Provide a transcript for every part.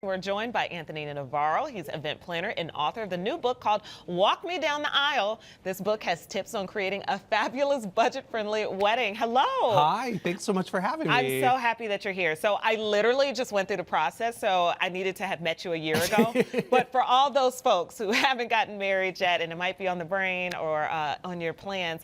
We're joined by Anthony Navarro. He's event planner and author of the new book called Walk Me Down the Aisle. This book has tips on creating a fabulous budget-friendly wedding. Hello. Hi, thanks so much for having me. I'm so happy that you're here. So I literally just went through the process, so I needed to have met you a year ago. But for all those folks who haven't gotten married yet, and it might be on the brain or on your plans,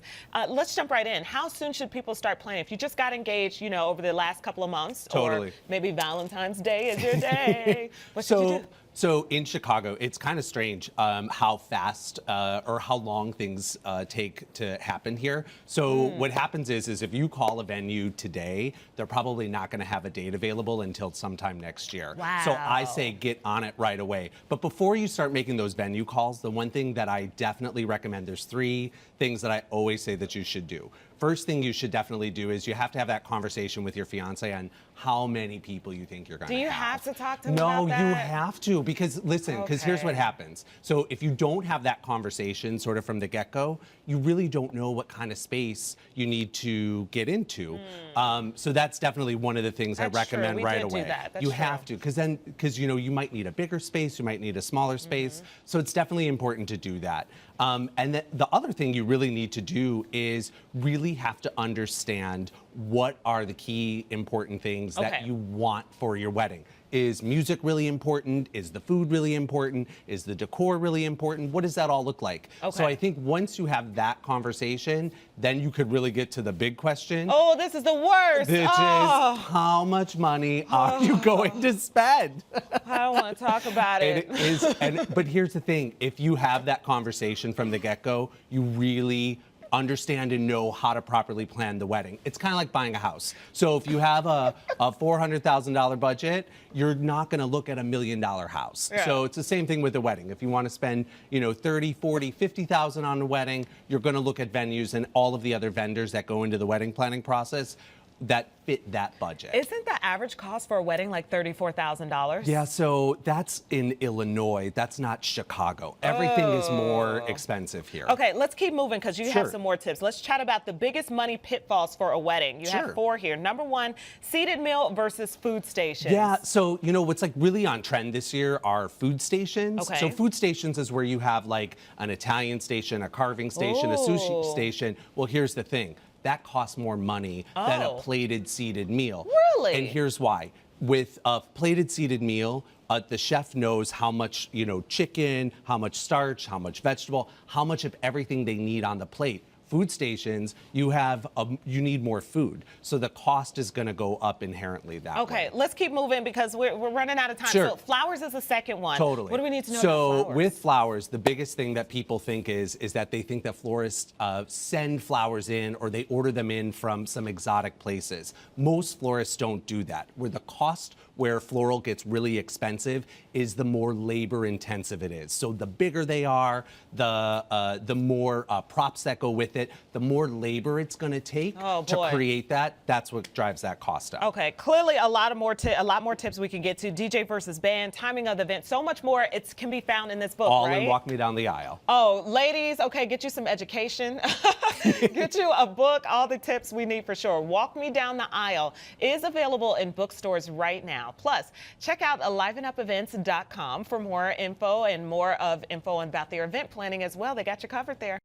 let's jump right in. How soon should people start planning? If you just got engaged, you know, over the last couple of months, Totally. or maybe Valentine's Day is your day. What should you do? So in Chicago, it's kind of strange how fast or how long things take to happen here. So what happens is if you call a venue today, they're probably not going to have a date available until sometime next year. Wow. So I say get on it right away. But before you start making those venue calls, the one thing that I definitely recommend, there's 3 things that I always say that you should do. First thing you should definitely do is you have to have that conversation with your fiance on how many people you think you're going to have. Do you have to talk to him No, about that? you have to, because listen, because here's what happens. So if you don't have that conversation sort of from the get-go, you really don't know what kind of space you need to get into. So that's definitely one of the things I recommend right away. Do that. That's you true. have to, because you know, you might need a bigger space, you might need a smaller space. So it's definitely important to do that. And the other thing you really need to do is really have to understand what are the key important things that you want for your wedding. Is music really important? Is the food really important? Is the decor really important? What does that all look like? So I think once you have that conversation, then you could really get to the big question. Oh, this is the worst. Which is, how much money are you going to spend? I don't want to talk about it. It is, but here's the thing. If you have that conversation from the get-go, you really understand and know how to properly plan the wedding. It's kind of like buying a house. So if you have a $400,000 budget, you're not going to look at $1 million house. Yeah. So it's the same thing with the wedding. If you want to spend, you know, 30, 40, 50,000 on a wedding, you're going to look at venues and all of the other vendors that go into the wedding planning process that fit that budget. Isn't the average cost for a wedding like $34,000? Yeah, so that's in Illinois. That's not Chicago. Everything is more expensive here. Okay, let's keep moving because you have some more tips. Let's chat about the biggest money pitfalls for a wedding. You have 4 here. Number 1, seated meal versus food stations. Yeah, so you know what's like really on trend this year are food stations. So food stations is where you have like an Italian station, a carving station, a sushi station. Well, here's the thing. That costs more money than a plated seated meal. Really? And here's why. With a plated seated meal, the chef knows how much, you know, chicken, how much starch, how much vegetable, how much of everything they need on the plate. Food stations, you need more food, so the cost is going to go up inherently that way. Okay, let's keep moving because we're running out of time. So flowers is the second one. Totally. What do we need to know about So flowers? with flowers, the biggest thing that people think is that they think that florists send flowers in or they order them in from some exotic places. Most florists don't do that. Where floral gets really expensive is the more labor intensive it is. So the bigger they are, the more props that go with it, the more labor it's going to take to create that. That's what drives that cost up. Okay, clearly a lot more tips we can get to. DJ versus band, timing of the event, so much more. It can be found in this book, All right? in Walk Me Down the Aisle. Oh, ladies, okay, get you some education. Get you a book, all the tips we need for sure. Walk Me Down the Aisle is available in bookstores right now. Plus, check out livenupevents.com for more info and more info about their event planning as well. They got you covered there.